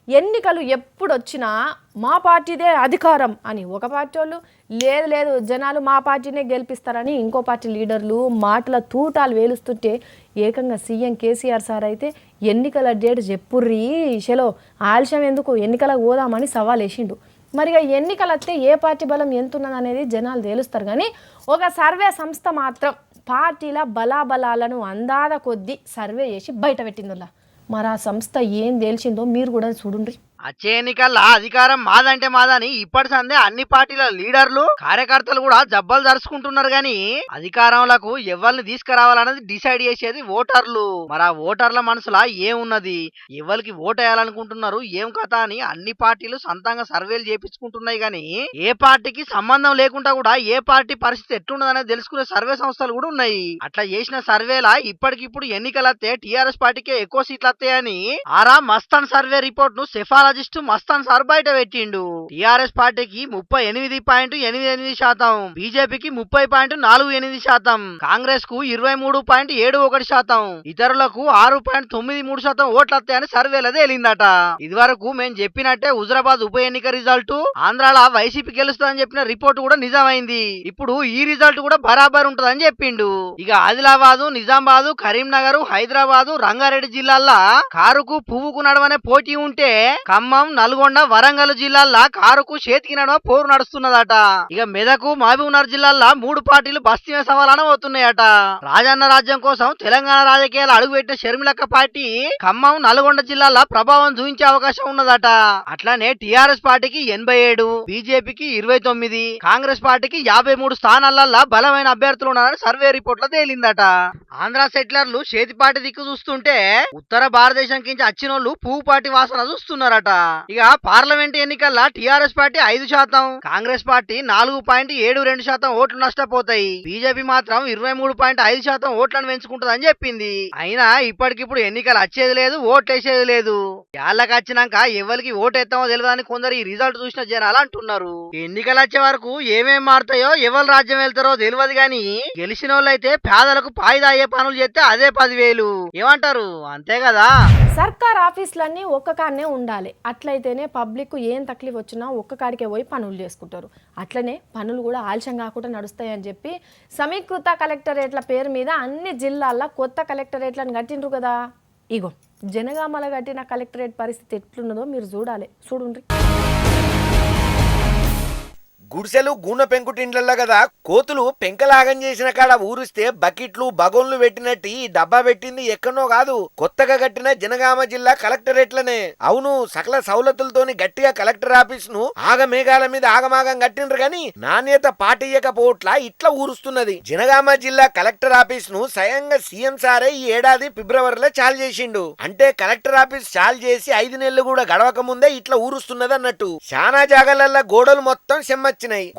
ఎన్నికలు ఎప్పుడొచ్చినా మా పార్టీదే అధికారం అని ఒక పార్టీ వాళ్ళు, లేదు లేదు జనాలు మా పార్టీనే గెలిపిస్తారని ఇంకో పార్టీ లీడర్లు మాటల తూటాలు వేలుస్తుంటే ఏకంగా సీఎం కేసీఆర్ సార్ అయితే ఎన్నికల డేట్ చెప్పుర్రీ షెలో ఆలస్యం ఎందుకు ఎన్నికలకు పోదామని సవాల్ వేసిండు. మరిగా ఎన్నికలు వస్తే ఏ పార్టీ బలం ఎంత ఉన్నది అనేది జనాలు తేలుస్తారు. కానీ ఒక సర్వే సంస్థ మాత్రం పార్టీల బలాబలాలను అందాద కొద్దీ సర్వే చేసి బయట పెట్టిందిలా. మరి ఆ సంస్థ ఏం తేల్చిందో మీరు కూడా చూడండి. వచ్చే ఎన్నికల్లో అధికారం మాదంటే మాదని ఇప్పటి సందే అన్ని పార్టీల లీడర్లు కార్యకర్తలు కూడా జబ్బలు జరుచుకుంటున్నారు. గాని అధికారంలోకి ఎవరిని తీసుకురావాలన్నది డిసైడ్ చేసేది ఓటర్లు. మరి ఆ ఓటర్ల మనసులా ఏమున్నది, ఎవరికి ఓటు వేయాలనుకుంటున్నారు, ఏం కథ అని అన్ని పార్టీలు సొంతంగా సర్వేలు చేపించుకుంటున్నాయి. గాని ఏ పార్టీకి సంబంధం లేకుండా కూడా ఏ పార్టీ పరిస్థితి ఎట్లున్నదనేది తెలుసుకునే సర్వే సంస్థలు కూడా ఉన్నాయి. అట్లా చేసిన సర్వేలా ఇప్పటికిప్పుడు ఎన్నికలు వస్తే టీఆర్ఎస్ పార్టీకే ఎక్కువ సీట్లు వస్తాయని ఆరా మస్తాన్ సర్వే రిపోర్ట్ ను సెఫాలజిస్ట్ మస్తాన్ సార్ బయట పెట్టిండు. టీఆర్ఎస్ పార్టీకి 38.88%, బీజేపీకి 30.48%, కాంగ్రెస్ కు 23.71%, ఇతరులకు 6.93% ఓట్లు వస్తాయని సర్వేలో తేలిందట. ఇది వరకు మేము చెప్పినట్టే హుజరాబాద్ ఉప ఎన్నిక రిజల్ట్ ఆంధ్రాలో వైసీపీ గెలుస్తుందని చెప్పిన రిపోర్ట్ కూడా నిజమైంది. ఇప్పుడు ఈ రిజల్ట్ కూడా బరాబర్ ఉంటదని చెప్పిండు. ఇక ఆదిలాబాదు, నిజామాబాదు, కరీంనగర్, హైదరాబాదు, రంగారెడ్డి జిల్లాల్లో కారుకు పువ్వుకు నడవనే పోటీ ఉంటే ఖమ్మం, నల్గొండ, వరంగల్ జిల్లాల్లో కారుకు చేతికి నడవ పోరు నడుస్తున్నదట. ఇక మెదకు, మహబూబ్నగర్ జిల్లాల్లో 3 పార్టీలు బస్తీ సవాలన అవుతున్నాయట. రాజన్న రాజ్యం కోసం తెలంగాణ రాజకీయాలు అడుగుపెట్టిన షర్మిలక్క పార్టీ ఖమ్మం, నల్గొండ జిల్లాల్లో ప్రభావం చూపించే అవకాశం ఉన్నదట. అట్లానే టీఆర్ఎస్ పార్టీకి 87, బీజేపీకి 29, కాంగ్రెస్ పార్టీకి 53 స్థానాలలో బలమైన అభ్యర్థులు ఉన్నారని సర్వే రిపోర్ట్ లో తేలిందట. ఆంధ్ర సెటిలర్లు చేతిపాటి దిక్కు చూస్తుంటే ఉత్తర భారతదేశం కించి వచ్చినోళ్లు పువ్వు పార్టీ వాసన చూస్తున్నారట. ఇక పార్లమెంట్ ఎన్నికల్లో టీఆర్ఎస్ పార్టీ 5%, కాంగ్రెస్ పార్టీ 4.72% ఓట్లు నష్టపోతాయి. బీజేపీ మాత్రం 23.5% ఓట్లను పెంచుకుంటుందని చెప్పింది. అయినా ఇప్పటికిప్పుడు ఎన్నికలు వచ్చేది లేదు, ఓట్లేసేది లేదు. ఏళ్ళకి వచ్చినాక ఎవరికి ఓటేస్తామో తెలియదని కొందరు ఈ రిజల్ట్ చూసిన జనాలు అంటున్నారు. ఎన్నికలు వచ్చే వరకు ఏమేం మారుతాయో, ఎవరు రాజ్యం వెళ్తారో తెలియదు. గాని గెలిచిన వాళ్ళైతే పేదలకు ఫాయిదా అయ్యే పనులు చేస్తే అదే 10,000. ఏమంటారు? అంతే కదా. సర్కార్ ఆఫీసులన్నీ ఒక్క కాడనే ఉండాలి. అట్లయితేనే పబ్లిక్ ఏం తక్లీఫ్ వచ్చినా ఒక్క కాడికే పోయి పనులు చేసుకుంటారు. అట్లనే పనులు కూడా ఆలస్యం కాకుండా నడుస్తాయని చెప్పి సమీకృత కలెక్టరేట్ల పేరు మీద అన్ని జిల్లాల్లో కొత్త కలెక్టరేట్లను కట్టిండ్రు కదా. ఇగో జనగామల కట్టిన కలెక్టరేట్ పరిస్థితి ఎట్లున్నదో మీరు చూడండి. గుడిసెలు గూన పెంకుటిండ్లల్లో కదా కోతులు పెంకలాగం చేసిన కాడ ఊరిస్తే బకెట్లు బగోన్లు పెట్టినట్టు ఈ డబ్బా పెట్టింది ఎక్కడో కాదు, కొత్తగా కట్టిన జనగామ జిల్లా కలెక్టరేట్లనే. అవును, సకల సౌలతులతోని గట్టిగా కలెక్టర్ ఆఫీస్ ను ఆగమేఘాల మీద ఆగమాగం కట్టిండ్రు గాని నాణ్యత పాటియ్యకపోవట్లా ఇట్లా ఊరుస్తున్నది. జనగామ జిల్లా కలెక్టర్ ఆఫీస్ ను స్వయంగా సీఎం సారే ఈ ఏడాది ఫిబ్రవరిలో చాలు చేసిండు. అంటే కలెక్టర్ ఆఫీస్ చాలు చేసి 5 నెలలు కూడా గడవక ముందే ఇట్లా ఊరుస్తున్నది అన్నట్టు. శానా జాగాలల్ల గోడలు మొత్తం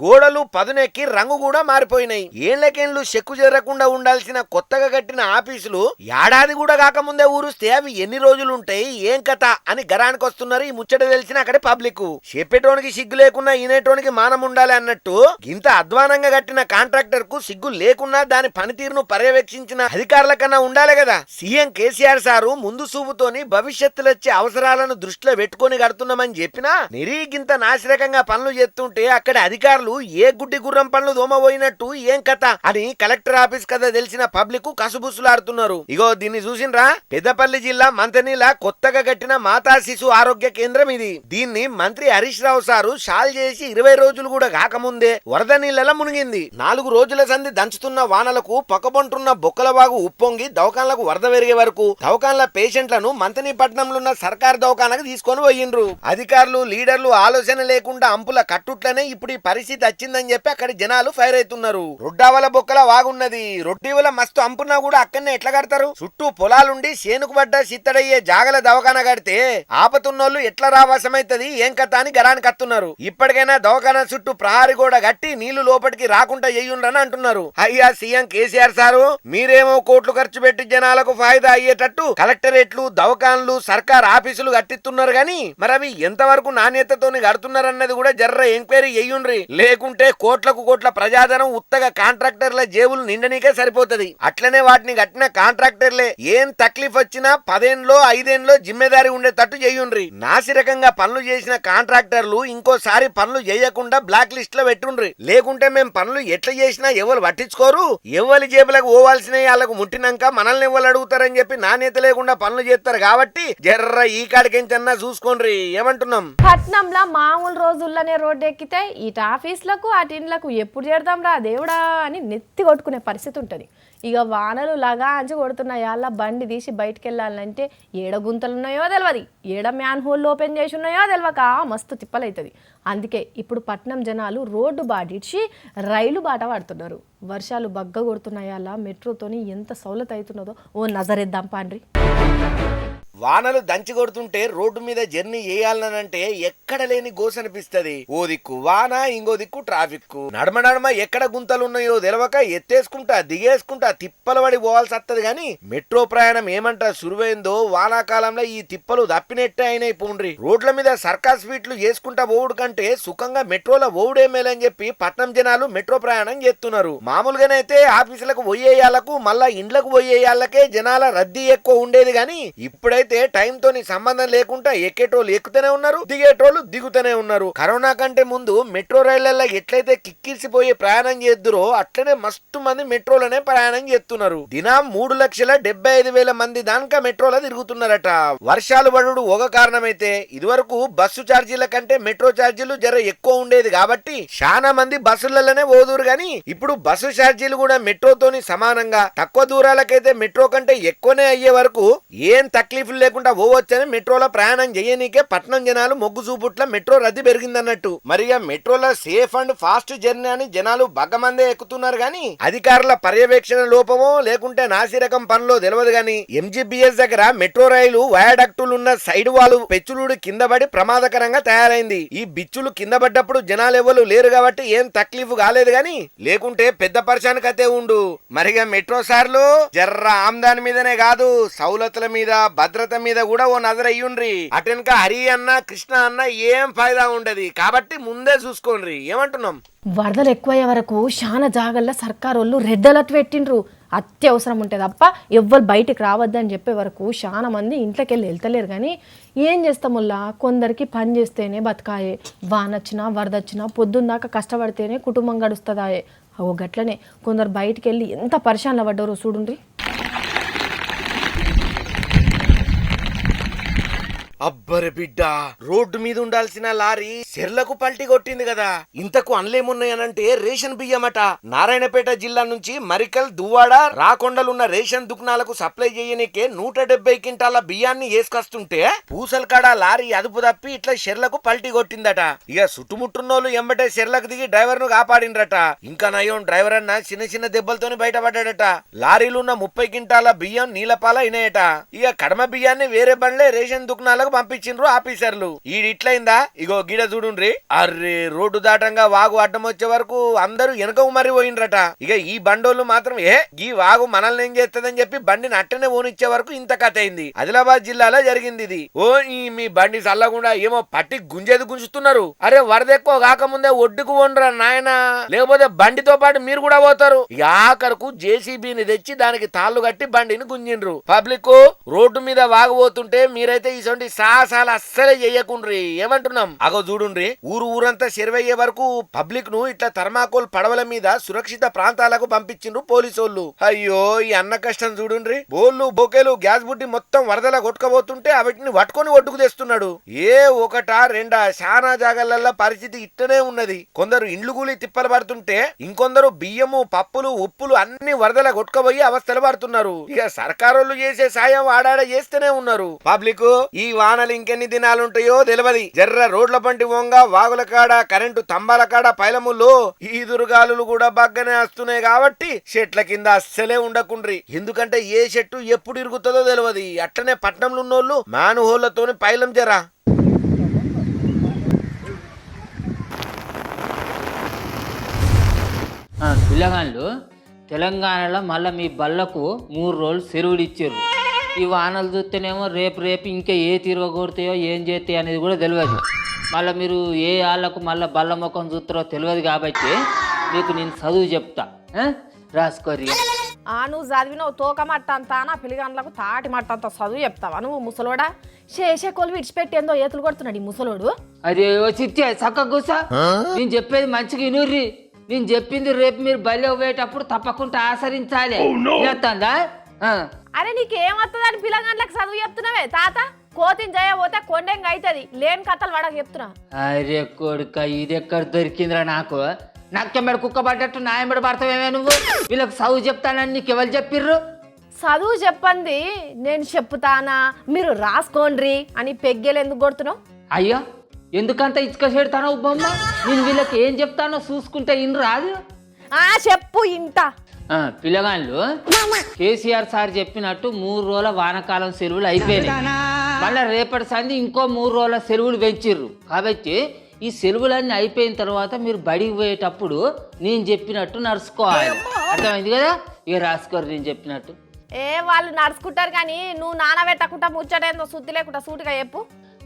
గోడలు పదునెక్కి రంగు కూడా మారిపోయినాయి. ఏళ్లకేళ్లు చెక్కు చేరకుండా ఉండాల్సిన కొత్తగా కట్టిన ఆఫీసులు ఏడాది కూడా కాకముందే ఊరుస్తే అవి ఎన్ని రోజులుంటాయి, ఏం కథ అని గరానికి వస్తున్నారు ఈ ముచ్చట తెలిసిన అక్కడి పబ్లిక్. చెప్పేటోనికి సిగ్గు లేకున్నా ఈనేటోనికి మానం ఉండాలి అన్నట్టు ఇంత అధ్వానంగా కట్టిన కాంట్రాక్టర్ కు సిగ్గు లేకున్నా దాని పనితీరును పర్యవేక్షించిన అధికారుల కన్నా ఉండాలి కదా. సీఎం కేసీఆర్ సారు ముందు చూపుతోని భవిష్యత్తులో వచ్చే అవసరాలను దృష్టిలో పెట్టుకుని కడుతున్నామని చెప్పినా నిరీగింత నాశరకంగా పనులు చేస్తుంటే అక్కడ అధికారులు ఏ గుడ్డి గుర్రం పనులు దోమబోయినట్టు ఏం కథ అని కలెక్టర్ ఆఫీస్ కదా తెలిసిన పబ్లిక్ కసుబుసులాడుతున్నారు. ఇగో దీన్ని చూసిండ్రా, పెద్దపల్లి జిల్లా మంతనీల కొత్తగా కట్టిన మాతా శిశు ఆరోగ్య కేంద్రం ఇది. దీన్ని మంత్రి హరీష్ రావు సారు షాల్ చేసి 20 రోజులు కూడా కాకముందే వరద నీళ్ళలా మునిగింది. 4 రోజుల సంది దంచుతున్న వానలకు పొక్కబొంటున్న బొక్కలవాగు ఉప్పొంగి దవాఖాన్లకు వరద పెరిగే వరకు దవాఖాన్ల పేషెంట్లను మంతనీపట్నంలో ఉన్న సర్కార్ దవాఖానకు తీసుకొని పోయిండ్రు. అధికారులు లీడర్లు ఆలోచన లేకుండా అంపుల కట్టుట్లనే ఇప్పుడు పరిస్థితి వచ్చిందని చెప్పి అక్కడ జనాలు ఫైర్ అవుతున్నారు. రొడ్డావల బొక్కల వాగున్నది, రొడ్డివల మస్తు అంపున్నా కూడా అక్కడనే ఎట్లా కడతారు? చుట్టూ పొలాలుండి శేనుకు పడ్డ సిత్తడయ్యే జాగల దవాఖాన కడితే ఆపతున్నోళ్ళు ఎట్లా రావాసమైతది, ఏం కథ అని గరాని కత్తున్నారు. ఇప్పటికైనా దవాఖాన చుట్టూ ప్రహారీ గోడ గట్టి నీళ్లు లోపలికి రాకుండా చెయ్యుండ్రని అంటున్నారు. అయ్యా సీఎం కేసీఆర్ సారు, మీరేమో కోట్లు ఖర్చు పెట్టి జనాలకు ఫాయిదా అయ్యేటట్టు కలెక్టరేట్లు, దవాఖాన్లు, సర్కార్ ఆఫీసులు కట్టిస్తున్నారు గాని మరి అవి ఎంతవరకు నాణ్యతతోని కడుతున్నారన్నది కూడా జర్ర ఎంక్వైరీ చెయ్యుండ్రి. చేసుకోండి, లేకుంటే కోట్లకు కోట్ల ప్రజాధనం ఉత్తగా కాంట్రాక్టర్ల జేబులు నిండనీకే సరిపోతది. అట్లనే వాటిని కట్టిన కాంట్రాక్టర్లే ఏం తక్లీఫ్ వచ్చినా 10 ఏళ్ళలో 5 ఏళ్ళలో జిమ్మెదారి ఉండేటట్టు చేయుండ్రి. నాసిరకంగా పనులు చేసిన కాంట్రాక్టర్లు ఇంకోసారి పనులు చేయకుండా బ్లాక్ లిస్ట్ లో పెట్టుండ్రి. లేకుంటే మేము పనులు ఎట్లా చేసినా ఎవరు పట్టించుకోరు, ఎవరి జేబులకు పోవాల్సినవి వాళ్ళకు ముట్టినాక మనల్ని ఎవరు అడుగుతారని చెప్పి నాణ్యత లేకుండా పనులు చేస్తారు. కాబట్టి జర్ర ఈ కాడికెంచన్నా చూసుకోండి. ఏమంటున్నాం? పట్నంలో మామూలు రోజుల్లోనే రోడ్డు ఎక్కితే ఇటు ఆఫీసులకు అటు ఇండ్లకు ఎప్పుడు చేద్దాం రా దేవుడా అని నెత్తి కొట్టుకునే పరిస్థితి ఉంటుంది. ఇక వానలు లగాంచి కొడుతున్నాయి, అలా బండి తీసి బయటికి వెళ్ళాలంటే ఏడ గుంతలు ఉన్నాయో తెలియదు, ఏడ మ్యాన్ హోల్ ఓపెన్ చేసి ఉన్నాయో తెలియక మస్తు తిప్పలవుతుంది. అందుకే ఇప్పుడు పట్నం జనాలు రోడ్డు బాడిచ్చి రైలు బాట పడుతున్నారు. వర్షాలు బగ్గ కొడుతున్నాయి, అలా మెట్రోతోని ఎంత సౌలత అవుతున్నదో ఓ నజరేద్దాం పాండ్రి. వానలు దంచి కొడుతుంటే రోడ్డు మీద జర్నీ చేయాలనంటే ఎక్కడ లేని గోసనిపిస్తది. ఓ దిక్కు వాన, ఇంకో దిక్కు ట్రాఫిక్. నడమ నడమ ఎక్కడ గుంతలున్నాయో తెలవక ఎత్తేసుకుంటా దిగేసుకుంటా తిప్పలు పడి పోవాల్సి వస్తది. గాని మెట్రో ప్రయాణం ఏమంటా సురువైందో వానాకాలంలో ఈ తిప్పలు తప్పినట్టే అయినాయి పోండ్రి. రోడ్ల మీద సర్కార్ స్వీట్లు చేసుకుంటా పోవుడు కంటే సుఖంగా మెట్రోలో పోవుడే మేలని చెప్పి పట్నం జనాలు మెట్రో ప్రయాణం చేస్తున్నారు. మామూలుగానైతే ఆఫీసులకు పోయేయాళ్లకు మళ్ళా ఇండ్లకు పోయేయాళ్లకే జనాల రద్దీ ఎక్కువ ఉండేది. గాని ఇప్పుడైతే టైం తోని సంబంధం లేకుండా ఎక్కేటోళ్ళు ఎక్కుతూనే ఉన్నారు, దిగేటోళ్ళు దిగుతూనే ఉన్నారు. కరోనా కంటే ముందు మెట్రో రైళ్లలో ఎట్లయితే కిక్కిరిసిపోయి ప్రయాణం చేద్దురో అట్లనే మస్తు మంది మెట్రోలోనే ప్రయాణం చేస్తున్నారు. దినం 3,75,000 మంది దాకా మెట్రోలో తిరుగుతున్నారట. వర్షాలు పడుడు ఒక కారణమైతే ఇదివరకు బస్సు ఛార్జీల కంటే మెట్రో ఛార్జీలు జర ఎక్కువ ఉండేది కాబట్టి చాలా మంది బస్సులలోనే పోదురు. గాని ఇప్పుడు బస్సు ఛార్జీలు కూడా మెట్రోతోని సమానంగా తక్కువ దూరాలకైతే మెట్రో కంటే ఎక్కువనే అయ్యే వరకు ఏం తక్లీఫ్ లేకుండా పోవచ్చని మెట్రోలో ప్రయాణం చేయనీకే పట్నం జనాలు మొగ్గు చూపుట్ల మెట్రో రద్దీ పెరిగిందన్నట్టు. మరిగా మెట్రోలో సేఫ్ అండ్ ఫాస్ట్ జర్నీ అని జనాలు బగ్గమందే ఎక్కుతున్నారు. గాని అధికారుల పర్యవేక్షణ లోపమో లేకుంటే నాసిరకం పనిలో తెలియదు. గాని ఎంజీబీఎస్ దగ్గర మెట్రో రైలు వయాడక్టులున్న సైడ్ వాలు పెచ్చులుడు కింద పడి ప్రమాదకరంగా తయారైంది. ఈ బిచ్చులు కింద పడ్డప్పుడు జనాలు ఎవరు లేరు కాబట్టి ఏం తక్లీఫ్ కాలేదు. గాని లేకుంటే పెద్ద పరిశాన్ కతే ఉండు. మరిగా మెట్రో సార్లు జర్ర ఆమ్దాని మీదనే కాదు సౌలతుల మీద భద్రత మీద కూడా ఓ నజరయ్యుండ్రి. అటెనక హరి అన్న కృష్ణ అన్న ఏం ఫైదా ఉండదు కాబట్టి ముందే చూసుకోండి. ఏమంటున్నాం? వరదలు ఎక్కువయ్యే వరకు చాలా జాగల్లో సర్కారు వాళ్ళు రెడ్ అలర్ట్ పెట్టిండ్రు. అత్యవసరం ఉంటుంది తప్ప ఎవ్వరు బయటికి రావద్దని చెప్పే వరకు చాలా మంది ఇంట్లోకి వెళ్ళి వెళ్తలేరు. కానీ ఏం చేస్తాముల్లా, కొందరికి పని చేస్తేనే బతకాయే, వానొచ్చినా వరదొచ్చినా పొద్దున్నాక కష్టపడితేనే కుటుంబం గడుస్తుందాయే. ఓ గట్లనే కొందరు బయటికి వెళ్ళి ఎంత పరిశాన్లు పడ్డారో చూడండి. అబ్బరి బిడ్డ, రోడ్డు మీద ఉండాల్సిన లారీ సెర్లకు పల్టీ కొట్టింది కదా. ఇంతకు అనలేమున్నాయనంటే రేషన్ బియ్యమట. నారాయణపేట జిల్లా నుంచి మరికల్, దువ్వాడ, రాకొండలున్న రేషన్ దుకాణాలకు సప్లై చేయనికే 170 క్వింటాల బియ్యాన్ని వేసుకొస్తుంటే పూసలకాడ లారీ అదుపు తప్పి ఇట్లా షెర్లకు పల్టీ కొట్టిందట. ఇక చుట్టుముట్టున్నోళ్ళు ఎంబటే షెర్లకు దిగి డ్రైవర్ ను కాపాడిండ్రట. ఇంకా నయం డ్రైవర్ అన్న చిన్న చిన్న దెబ్బలతోని బయటపడ్డాడట. లారీలున్న 30 క్వింటాల బియ్యం నీలపాల అయినాయట. ఇక కడమ బియ్యాన్ని వేరే బండ్లే రేషన్ దుకాణాలకు పంపించిండ్రు ఆఫీసర్లు. ఈడిట్లయిందా? ఇగో గిడ చూడుండ్రి. అర్రే, రోడ్డు దాటంగా వాగు అడ్డం వచ్చే వరకు అందరూ వెనక ఉమరి పోయిండ్రట. ఇక ఈ బండోళ్ళు మాత్రం ఈ వాగు మనల్ని ఏం చేస్తుందని చెప్పి బండిని అట్టనే ఓనిచ్చే వరకు ఇంత కథ అయింది. ఆదిలాబాద్ జిల్లాలో జరిగింది ఇది. మీ బండి చల్లకుండా ఏమో పట్టి గుంజేది గుంజుతున్నారు. అరే, వరద ఎక్కువ కాకముందే ఒడ్డుకు పోండ్రా నాయనా, లేకపోతే బండితో పాటు మీరు కూడా పోతారు. ఇక ఆఖరకు జేసీబీని తెచ్చి దానికి తాళ్లు కట్టి బండిని గుంజిండ్రు. పబ్లిక్ రోడ్డు మీద వాగబోతుంటే మీరైతే ఇటువంటి సాహసాలు అస్సలే చెయ్యకుండ్రి. ఏమంటున్నాం? అగో చూడుండ్రి, ఊరంతా చెరువయ్యే వరకు పబ్లిక్ ను ఇట్లా థర్మాకోల్ పడవల మీద సురక్షిత ప్రాంతాలకు పంపించిండ్రు పోలీసోళ్ళు. అయ్యో, ఈ అన్న కష్టం చూడుండ్రి. బోళ్ళు బొకేలు గ్యాస్ బుడ్డి మొత్తం వరదల కొట్టుకపోతుంటే వాటిని పట్టుకొని ఒడ్డుకు తెస్తున్నాడు. ఒకటా రెండా శానా జాగాలల్లో పరిస్థితి ఇట్టనే ఉన్నది. కొందరు ఇండ్లు కూలి తిప్పలు పడుతుంటే ఇంకొందరు బియ్యము, పప్పులు, ఉప్పులు అన్ని వరదల కొట్టుకుపోయి అవస్థలు పడుతున్నారు. ఇక సర్కారోళ్ళు చేసే సాయం ఆడాడ చేస్తూనే ఉన్నారు. పబ్లిక్ ఈ వానలు ఇంకెన్ని దినాలుంటాయో తెలియదు. జర్ర రోడ్ల పంటి వంగ, వాగుల కాడ, కరెంటు తంబాల కాడ, పైలముల్లో ఈ దుర్గాలు కూడా బాగానే వస్తున్నాయి కాబట్టి చెట్ల కింద అస్సలే ఉండకుండ్రి. ఎందుకంటే ఏ చెట్టు ఎప్పుడు ఇరుగుతుందో తెలియదు. అట్లనే పట్నంలో ఉన్నోళ్ళు మానుహోళ్లతోని పైలం జరా. పిల్లగాళ్ళు తెలంగాణలో మళ్ళీ మీ బళ్ళకు 3 రోజులు సెలవులు ఇచ్చారు. ఈ వానలు చూస్తేనేమో రేపు ఇంకా ఏ తిరగకూడతాయో ఏం చేస్తాయో అనేది కూడా తెలియదు. మళ్ళీ మీరు ఏ వాళ్ళకు మళ్ళీ బల్ల ముఖం చూస్తారో తెలియదు కాబట్టి మీకు నేను చదువు చెప్తా రాసుకోరి. నువ్వు చదివినావు తోక మట్ట అంతా నా పిల్లగాండ్లకు తాటి మట్ట అంత చదువు చెప్తావా నువ్వు ముసలోడా? చేసే కొలు విడిచిపెట్టేందో ఏతులు కొడుతున్నాడు ఈ ముసలోడు. అరే ఓ చిట్టి చక్కగా కూసా, నేను చెప్పేది మంచిగా ఇనుర్రి. నేను చెప్పింది రేపు మీరు బయలు పోయేటప్పుడు తప్పకుండా ఆచరించాలి. చేస్తుందా? అరే నీకేమవుతుందని పిల్లగాండ్లకు చదువు చెప్తున్నావే తాత? కోతిని చేయబోతే కొండెంగ అవుతుంది, లేని కథలు వాడక చెప్తున్నా. అరే కొడుక ఇది ఎక్కడ దొరికిందిరా నాకు? నాకెంబడి కుక్క పడ్డట్టు నా ఎంబడి పడతావేమే నువ్వు? వీళ్ళకి చదువు చెప్తానని నీకు ఎవరు చెప్పిర్రు? చదువు చెప్పండి నేను చెప్తానా, మీరు రాసుకోండ్రి అని పెగ్గేలు ఎందుకు కొడుతున్నావు? అయ్యో ఎందుకంత ఇసుక చేడతానో బొమ్మ? నేను వీళ్ళకి ఏం చెప్తానో చూసుకుంటే ఇన్ని రాదు. చెప్పు ఇంట. పిల్లగాళ్ళు కేసీఆర్ సార్ చెప్పినట్టు 3 రోజుల వానకాలం సెలవులు అయిపోయినాయి. మళ్ళీ రేపటి సంది ఇంకో 3 రోజుల సెలవులు పెంచిర్రు. కాబట్టి ఈ సెలవులన్నీ అయిపోయిన తర్వాత మీరు బడికి పోయేటప్పుడు నేను చెప్పినట్టు నడుచుకోవాలి. అర్థమైంది కదా? ఇక రాసుకోరు నేను చెప్పినట్టు. వాళ్ళు నడుచుకుంటారు కానీ నువ్వు నానబెట్టకుండా ముచ్చటేందో శుద్ధి లేకుండా సూటిగా చెప్పు.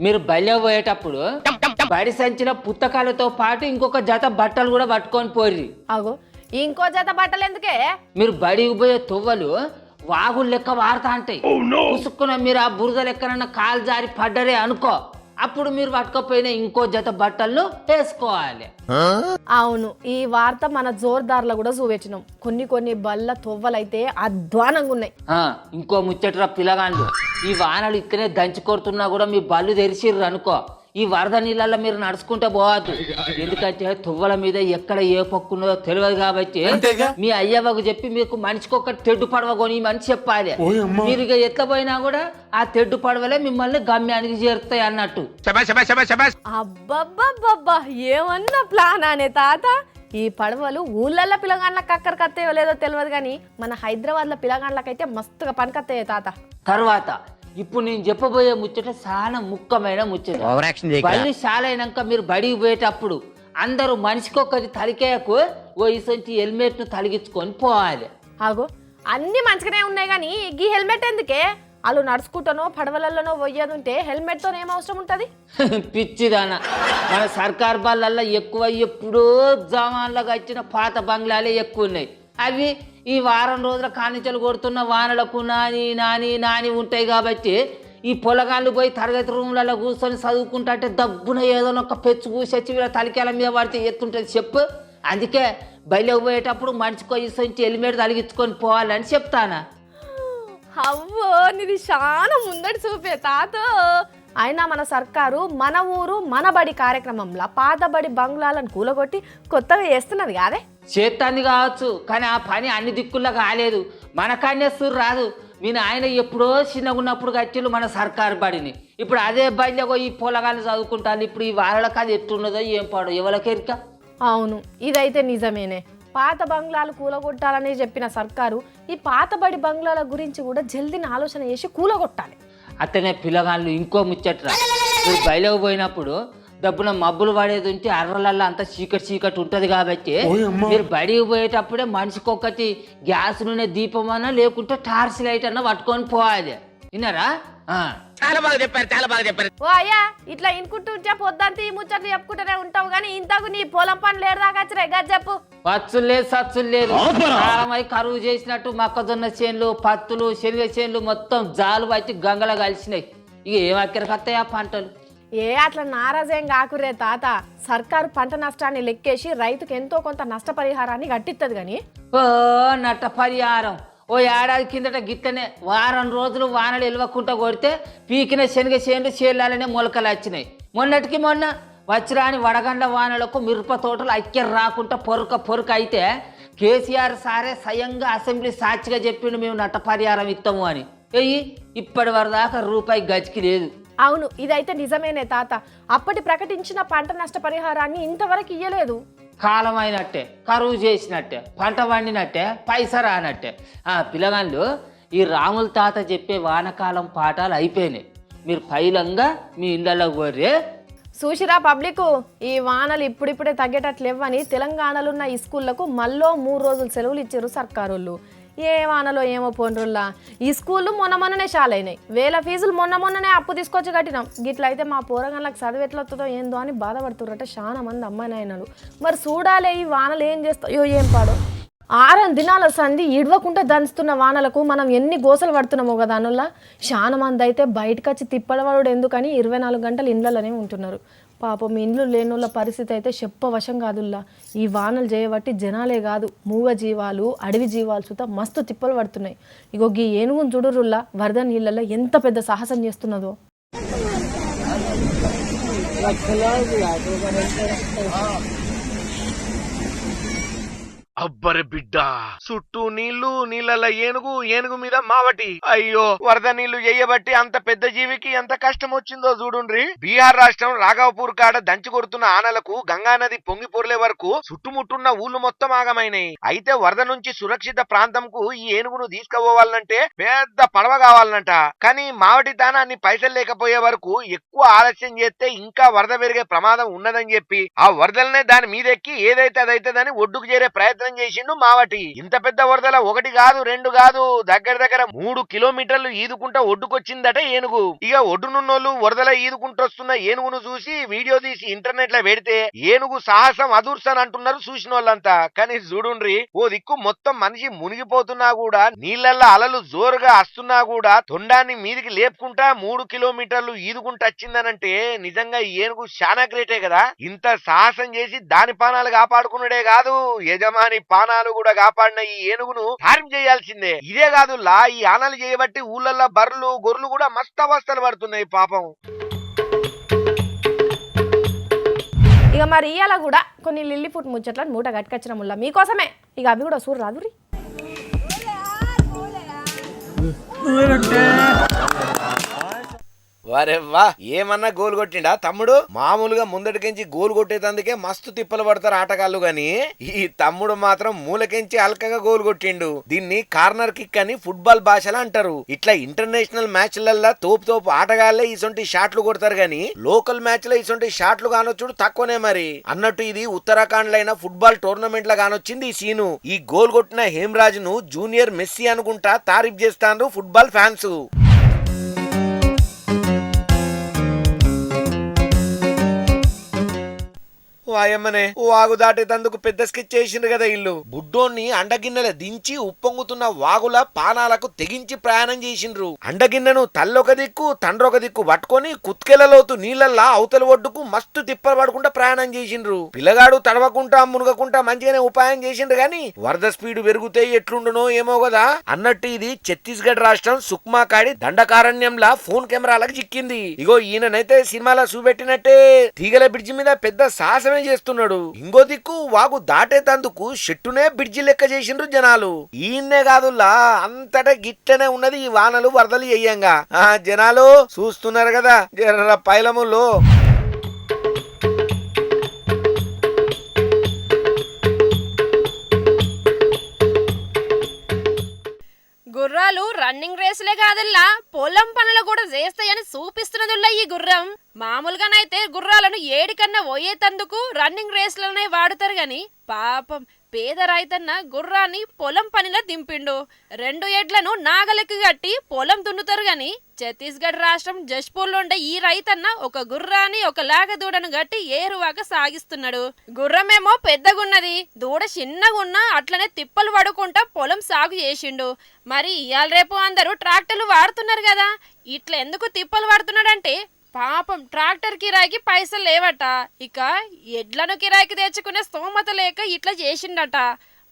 మీరు బయలు పోయేటప్పుడు బడి సంచిన పుస్తకాలతో పాటు ఇంకొక జత బట్టలు కూడా పట్టుకొని పోర్రి. అగో ఇంకో జత బట్టలు ఎందుకే? మీరు బడికి పోయే తొవ్వలు వాగులు లెక్క వారుతా ఉంటాయి. పుసుక్కున మీరు ఆ బురద లెక్కనన్న కాలు జారి పడ్డరే అనుకో, అప్పుడు మీరు పట్టుకోపోయిన ఇంకో జత బట్టలను వేసుకోవాలి. అవును, ఈ వార్త మన జోర్దార్లో కూడా చూపెట్టినాం. కొన్ని బల్ల తొవ్వలైతే అధ్వానంగా ఉన్నాయి. ఇంకో ముచ్చటరా పిల్లగాండ్లు, ఈ వానలు ఇక్కడే దంచి కొడుతున్నా కూడా మీ బళ్ళు తెరిచిర్రు అనుకో, ఈ వరద నీళ్ళల్లో మీరు నడుచుకుంటే పోవద్దు. ఎందుకంటే తువ్వల మీద ఎక్కడ ఏ పక్కున్నదో తెలియదు కాబట్టి మీ అయ్యవ్వకు చెప్పి మీకు మనిషికొక తెడ్డు పడవ కొని మనిషి చెప్పాలి. మీరు ఇక ఎట్లా పోయినా కూడా ఆ తెడ్డు పడవలే మిమ్మల్ని గమ్యానికి చేరుతాయి అన్నట్టు. అబ్బబ్బబ్బబ్బా ఏమన్నా ప్లాన్ అనే తాత. ఈ పడవలు ఊళ్ళల్లో పిల్లగాండ్లకు అక్కడికత్తయో లేదో తెలియదు కానీ మన హైదరాబాద్లో పిల్లగాండ్లకైతే మస్తుగా పనికత్తయ్యే తాత. తర్వాత ఇప్పుడు నేను చెప్పబోయే ముచ్చట చాలా ముఖ్యమైన ముచ్చట. బళ్ళు శాలైనాక మీరు బడికి పోయేటప్పుడు అందరూ మనిషికొకరి తలికేయకు ఓ ఇసొంటి హెల్మెట్ ను తలిగించుకొని పోవాలి. ఆగో అన్ని మంచిగానే ఉన్నాయి కానీ ఈ హెల్మెట్ ఎందుకే? వాళ్ళు నడుచుకుంటానో పడవలలోనో పోయేది ఉంటే హెల్మెట్ తో ఏం అవసరం ఉంటది? పిచ్చిదానా, మన సర్కార్ బళ్ళల్లో ఎక్కువ ఎప్పుడో జమాన్లకు వచ్చిన పాత బంగ్లాలే ఎక్కువ ఉన్నాయి. అవి ఈ వారం రోజుల కానిచలు కొడుతున్న వానలకు నాని ఉంటాయి కాబట్టి ఈ పొలగాళ్ళు పోయి తరగతి రూమ్లలో కూర్చొని చదువుకుంటే దబ్బున ఏదో ఒక పెచ్చు కూసొచ్చి వీళ్ళ తలికేల మీద పడితే ఎత్తుంటుంది చెప్పు. అందుకే బయలుకి పోయేటప్పుడు మనిషికో ఇసొంచి హెల్మెట్ తలిగించుకొని పోవాలని చెప్తానా. అవ్వో నీది చాలా ముందడి చూపే తాత. అయినా మన సర్కారు మన ఊరు మన బడి కార్యక్రమంలో పాత బడి బంగ్లాలను కూలగొట్టి కొత్తగా చేస్తున్నది కాదే? చేస్తాంది కావచ్చు, కానీ ఆ పని అన్ని దిక్కుల్లో కాలేదు. మన కన్యస్తూరు రాదు. మీ నాయన ఎప్పుడో చిన్నగా ఉన్నప్పుడు కట్టిళ్ళు మన సర్కారు బడిని. ఇప్పుడు అదే బడిలో ఈ పొలగాళ్ళు చదువుకుంటాను. ఇప్పుడు ఈ వాళ్ళకి అది ఎట్టున్నదో ఏం పాడో ఎవరికెరిక. అవును, ఇదైతే నిజమేనే. పాత బంగ్లాలు కూలగొట్టాలని చెప్పిన సర్కారు ఈ పాత బడి బంగ్లాల గురించి కూడా జల్దిని ఆలోచన చేసి కూలగొట్టాలి. అతనే పిల్లగాళ్ళు ఇంకో ముచ్చట్రా, మీరు బయలుకి పోయినప్పుడు దబ్బున మబ్బులు పడేది ఉంటే అర్రలల్లో అంతా చీకటి ఉంటది కాబట్టి మీరు బడికి పోయేటప్పుడే మనిషికొకటి గ్యాస్ నూనె దీపం అన్నా లేకుంటే టార్చ్ లైట్ అన్నా పట్టుకొని పోవాలి. విన్నారా? చాలా బాగా చెప్పారు. ఓ అయ్యా, ఇట్లా ఇనుకుంటుంటే పొద్దంతా ఈ ముచ్చట్లు చెప్పుకుంటూనే ఉంటావు కానీ ఇంతకు నీ పొలం పనులు ఏడదాకా గది చెప్పు. పచ్చులు లేదు సచ్చులు లేదు, కాలమై కరువు చేసినట్టు మొక్కజొన్న చేన్లు పత్తులు శనగ చేన్లు మొత్తం జాలు పట్టి గంగలో కలిసినాయి. ఇక ఏం అక్కడికి వస్తాయి ఆ పంటలు? అట్లా నారాజేం కాకురే తాత. సర్కారు పంట నష్టాన్ని లెక్కేసి రైతుకు ఎంతో కొంత నష్టపరిహారాన్ని కట్టిస్తుంది కానీ. ఓ నట్ట పరిహారం ఓ ఏడాది కిందట గిట్టనే వారం రోజులు వానలు ఎలవకుండా కొడితే పీకిన శనగ చేన్లు చేయాలనే మొలకలు వచ్చినాయి. మొన్నటికి మొన్న వచ్చిరాని వడగండ్ల వానలకు మిరప తోటలు అక్కెర రాకుండా పొరుక అయితే కేసీఆర్ సారే స్వయంగా అసెంబ్లీ సాక్షిగా చెప్పిండు మేము నట్ట పరిహారం ఇస్తాము అని. ఇప్పటి వరదాకా రూపాయి గచ్చికి లేదు. అవును, ఇదైతే నిజమేనే తాత. అప్పటి ప్రకటించిన పంట నష్ట పరిహారాన్ని ఇంతవరకు ఇయ్యలేదు. కాలం అయినట్టే, కరువు చేసినట్టే, పంట పండినట్టే, పైసా రానట్టే. పిల్లగాళ్ళు ఈ రాముల తాత చెప్పే వానకాలం పాఠాలు అయిపోయినాయి. మీరు పైలంగా మీ ఇళ్ళలోకి పోర్రే. చూసిరా పబ్లిక్, ఈ వానలు ఇప్పుడిప్పుడే తగ్గేటట్లేవని తెలంగాణలో ఉన్న ఈ స్కూళ్లకు మళ్ళీ 3 రోజులు సెలవులు ఇచ్చారు సర్కారోళ్ళు. ఏ వానలో ఏమో పోన్రుల్లా ఈ స్కూళ్ళు మొన్ననే షాలైనాయి. వేల ఫీజులు మొన్ననే అప్పు తీసుకొచ్చి కట్టినాం. గిట్ల అయితే మా పోరగాళ్ళకి చదువు ఎట్లా వస్తుందో ఏందో అని బాధపడుతుర్రట చాలా మంది అమ్మాయి నాయనలు. మరి చూడాలే ఈ వానలు ఏం చేస్తాయో ఏం పాడో. 6 దినాల సంధి ఇడవకుండా దంచుతున్న వానలకు మనం ఎన్ని గోసలు పడుతున్నామో కదా అనుల్లా. చాలా మంది అయితే బయటకు వచ్చి తిప్పడవాడు ఎందుకని 24 గంటలు ఇండ్లలోనే ఉంటున్నారు. పాపం ఇండ్లు లేనుల పరిస్థితి అయితే చెప్పవశం కాదుల్లా. ఈ వానలు చేయబట్టి జనాలే కాదు మూగ జీవాలు అడవి జీవాలు సుతా మస్తు తిప్పలు పడుతున్నాయి. ఇగో ఈ ఏనుగును చూడురుల్లా వరద నీళ్ళల్లో ఎంత పెద్ద సాహసం చేస్తున్నదో. అబ్బరే బిడ్డ చుట్టూ నీళ్ళ ఏనుగు మీద మావటి. అయ్యో వరద నీళ్లు చేయబట్టి అంత పెద్ద జీవికి ఎంత కష్టం వచ్చిందో చూడుండ్రి. బీహార్ రాష్ట్రం రాఘవపూర్ కాడ దంచి కొడుతున్న ఆనలకు గంగానది పొంగి పొర్లే వరకు చుట్టుముట్టున్న ఊళ్ళు మొత్తం ఆగమైనాయి. అయితే వరద నుంచి సురక్షిత ప్రాంతంకు ఈ ఏనుగును తీసుకుపోవాలంటే పెద్ద పడవ కావాలనంట. కానీ మావటి తానాన్ని పైసలు లేకపోయే వరకు ఎక్కువ ఆలస్యం చేస్తే ఇంకా వరద పెరిగే ప్రమాదం ఉన్నదని చెప్పి ఆ వరదలనే దాని మీదెక్కి ఏదైతే అదైతుందని ఒడ్డుకు చేరే ప్రయత్నం చేసిండు మావటి. ఇంత పెద్ద వరదల 1 కాదు 2 కాదు దగ్గర 3 కిలోమీటర్లు ఈదుకుంటా ఒడ్డుకొచ్చిందట ఏనుగు. ఇక ఒడ్డునున్నోళ్ళు వరదల ఈదుకుంటొస్తున్న ఏనుగును చూసి వీడియో తీసి ఇంటర్నెట్ లో పెడితే ఏనుగు సాహసం అదూర్సన్ అంటున్నారు చూసిన వాళ్ళంతా. కానీ చూడుండ్రి ఓ దిక్కు మొత్తం మనిషి మునిగిపోతున్నా కూడా నీళ్ళల్లో అలలు జోరుగా వస్తున్నా కూడా తొండాన్ని మీదికి లేపుకుంటా 3 కిలోమీటర్లు ఈదుకుంటూ వచ్చిందనంటే నిజంగా ఈ ఏనుగు చాలా గ్రేటే కదా. ఇంత సాహసం చేసి దాని పానాలు కాపాడుకున్నాడే కాదు యజమాని పానాలు కూడా కాపాడిన ఈ ఏనుగును హారం చేయాల్సిందే. ఇదే కాదు ఈ ఆనలు చేయబట్టి ఊళ్ళల్లో బర్రెలు గొర్రెలు కూడా మస్తు అవస్థలు పడుతున్నాయి పాపం. ఇక మరి ఇయ్యాల కూడా కొన్ని లిల్లీ ఫుట్ ముచ్చట్లను మూట కట్టుకొచ్చిన ముళ్ళ మీకోసమే. ఇక అవి కూడా సూరు రాదురి. వారే వా ఏమన్నా గోల్ కొట్టిండా తమ్ముడు. మామూలుగా ముందటికెంచి గోల్ కొట్టేటందుకే మస్తు తిప్పలు పడతారు ఆటగాళ్ళు గాని ఈ తమ్ముడు మాత్రం మూలకెంచి అల్కగా గోల్ కొట్టిండు. దీన్ని కార్నర్ కిక్ అని ఫుట్బాల్ భాషలో అంటారు. ఇట్లా ఇంటర్నేషనల్ మ్యాచ్లల్లో తోపు ఆటగాళ్లే ఇసొంటి షాట్లు కొడతారు గాని లోకల్ మ్యాచ్ లో ఇసొంటి షాట్లు కానొచ్చుడు తక్కువనే మరి. అన్నట్టు ఇది ఉత్తరాఖండ్ లో అయిన ఫుట్బాల్ టోర్నమెంట్ లో కానొచ్చింది ఈ సీను. ఈ గోల్ కొట్టిన హేమరాజ్ ను జూనియర్ మెస్సీ అనుకుంటా తారీఫ్ చేస్తాండ్రు ఫుట్బాల్ ఫ్యాన్స్. వాయమ్మనే వాగు దాటేతందుకు పెద్ద స్కెచ్ చేసిండ్రు కదా ఇల్లు. బుడ్డోన్ని అండగిన్నెల దించి ఉప్పొంగుతున్న వాగుల పానాలకు తెగించి ప్రయాణం చేసిండ్రు. అండగిన్నెను తల్లొక దిక్కు తండ్రొక దిక్కు పట్టుకొని కుత్కెలలోతు నీళ్ళల్లా అవతల ఒడ్డుకు మస్తు తిప్పలు పడుకుంటా ప్రయాణం చేసిండ్రు. పిల్లగాడు తడవకుంటా మునగకుంటా మంచిగానే ఉపాయం చేసిండ్రు గాని వరద స్పీడ్ పెరిగితే ఎట్లుండునో ఏమో కదా. అన్నట్టు ఇది ఛత్తీస్గఢ్ రాష్ట్రం సుక్మా కాడి దండకారణ్యంలా ఫోన్ కెమెరాలకు చిక్కింది. ఇగో ఈయననైతే సినిమాలో చూపెట్టినట్టే తీగల బ్రిడ్జి మీద పెద్ద సాహసమే చేస్తున్నాడు. ఇంకో దిక్కు వాగు దాటేతందుకు చెట్టునే బ్రిడ్జి లెక్క చేసిండ్రు జనాలు. ఈయన్నే కాదుల్లా అంతటా గిట్టనే ఉన్నది ఈ వానలు వరదలు చెయ్యంగా. జనాలు చూస్తున్నారు కదా జర పైలములో. గుర్రాలు రన్నింగ్ రేసులే కాదల్లా పొలం పనులు కూడా చేస్తాయని చూపిస్తున్నదిల్లా ఈ గుర్రం. మామూలుగానైతే గుర్రాలను ఏడికన్నా పోయేతందుకు రన్నింగ్ రేసులనే వాడుతారు గాని పాపం పేద రైతన్న గుర్రాన్ని పొలం పనిలో దింపిండు. 2 ఎడ్లను నాగలికి కట్టి పొలం దున్నుతారు గాని ఛత్తీస్గఢ్ రాష్ట్రం జష్పూర్లో ఉండే ఈ రైతన్న ఒక గుర్రాన్ని ఒక లాగ దూడను గట్టి ఏరువాక సాగిస్తున్నాడు. గుర్రమేమో పెద్దగున్నది, దూడ చిన్నగున్నా అట్లనే తిప్పలు పడుకుంటా పొలం సాగు చేసిండు. మరి ఇయాల రేపు అందరూ ట్రాక్టర్లు వాడుతున్నారు కదా, ఇట్లా ఎందుకు తిప్పలు పడుతున్నాడంటే పాపం ట్రాక్టర్ కిరాయికి పైసలు లేవట, ఇక ఎడ్లను కిరాయికి తెచ్చుకునే స్తోమత లేక ఇట్లా చేసిండట.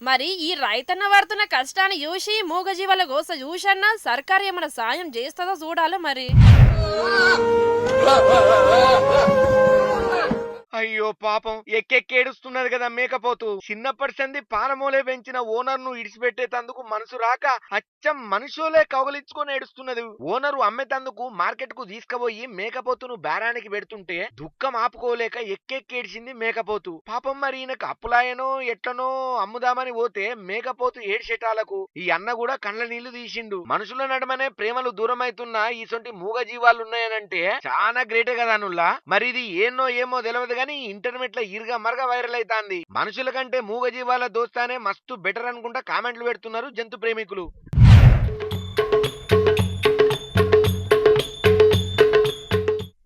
మరి ఈ రైతన్న పడుతున్న కష్టాన్ని చూసి మూగజీవాల గోస చూసన్నా సర్కారు ఏమైనా సాయం చేస్తుందో చూడాలి మరి. అయ్యో పాపం ఎక్కెక్కేడుస్తున్నది కదా మేకపోతూ. చిన్నప్పటి సంది పానమోలే పెంచిన ఓనర్ ను ఇడిచిపెట్టేతందుకు మనసు రాక అచ్చం మనుషులే కౌగలించుకొని ఏడుస్తున్నది. ఓనరు అమ్మేతందుకు మార్కెట్ కు తీసుకుపోయి మేకపోతును బేరానికి పెడుతుంటే దుఃఖం ఆపుకోలేక ఎక్కెక్కేడిచింది మేకపోతు. పాపం మరి ఈయనకు అప్పులాయనో ఎట్లనో అమ్ముదామని పోతే మేకపోతు ఏడ్చేటాలకు ఈ అన్న కూడా కండ్ల నీళ్లు తీసిండు. మనుషుల నడమనే ప్రేమలు దూరం అవుతున్నా ఈసొంటి మూగ జీవాలు ఉన్నాయనంటే చాలా గ్రేటే కదా అనుల్లా. మరి ఇది ఏమో తెలియదు గానీ ఇంటర్నెట్ లో ఇరుగా మరగా వైరల్ అవుతాంది. మనుషుల కంటే మూగజీవాల దోస్తానే మస్తు బెటర్ అనుకుంటా కామెంట్లు పెడుతున్నారు జంతు ప్రేమికులు.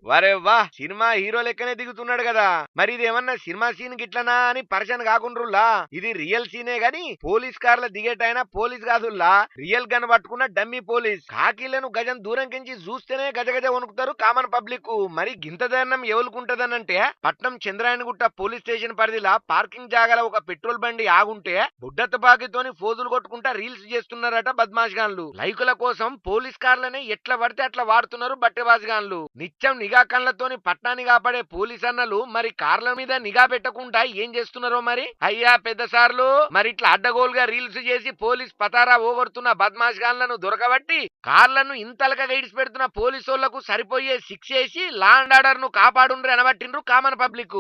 వరే వా, సినిమా హీరో లెక్కనే దిగుతున్నాడు కదా, మరి ఇది ఏమన్నా సినిమా సీన్ గిట్లనా అని పరిచయం కాకుండ్రుల్లా. ఇది రియల్ సీనే గాని పోలీస్ కార్ల దిగేటైనా పోలీస్ కాదుల్లా, రియల్ గన్ పట్టుకున్న డమ్మీ పోలీస్. కాకీలను గజం దూరం కించి చూస్తేనే గజగజ వణుకుతారు కామన్ పబ్లిక్. మరి గింత ధైర్యం ఎవరుకుంటదనంటే పట్నం చంద్రాయనగుట్ట పోలీస్ స్టేషన్ పరిధిలా పార్కింగ్ జాగాల ఒక పెట్రోల్ బండి ఆగుంటే బుడ్డ తుపాకీతోని ఫోజులు కొట్టుకుంటా రీల్స్ చేస్తున్నారట బద్మాష్ గాన్లు. లైకుల కోసం పోలీస్ కార్లనే ఎట్లా పడితే అట్లా వాడుతున్నారు బట్టెబాజ్ గాన్లు. నిత్యం నిఘా కళ్ళతోని పట్నాన్ని కాపాడే పోలీస్ అన్నలు మరి కార్ల మీద నిఘా పెట్టకుండా ఏం చేస్తున్నారో మరి. అయ్యా పెద్ద సార్లు, మరి ఇట్లా అడ్డగోలుగా రీల్స్ చేసి పోలీస్ పతారా ఓగొడుతున్న బద్మాష్ గాన్లను దొరకబట్టి కార్లను ఇంతలగా గైడ్స్ పెడుతున్న పోలీసోళ్లకు సరిపోయే శిక్ష వేసి లా అండ్ ఆర్డర్ ను కాపాడుండ్రు అనబట్టిండ్రు కామన్ పబ్లిక్.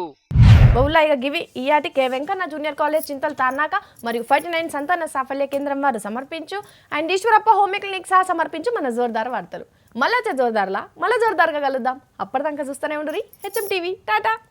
బహుళ ఇక గివి ఇయాటి కే వెంకన్న జూనియర్ కాలేజ్ చింతలు తాన్నాక మరియు 49 సంతాన సాఫల్య కేంద్రం వారు సమర్పించు అండ్ ఈశ్వరప్ప హోమ్ క్లినిక్ సహా సమర్పించు మన జోర్దార్ వార్తలు. మళ్ళా జోర్దార్లా మళ్ళీ జోర్దార్గా కలుద్దాం. అప్పటిదాకా చూస్తూనే ఉండురి హెచ్ఎం టీవీ. టాటా.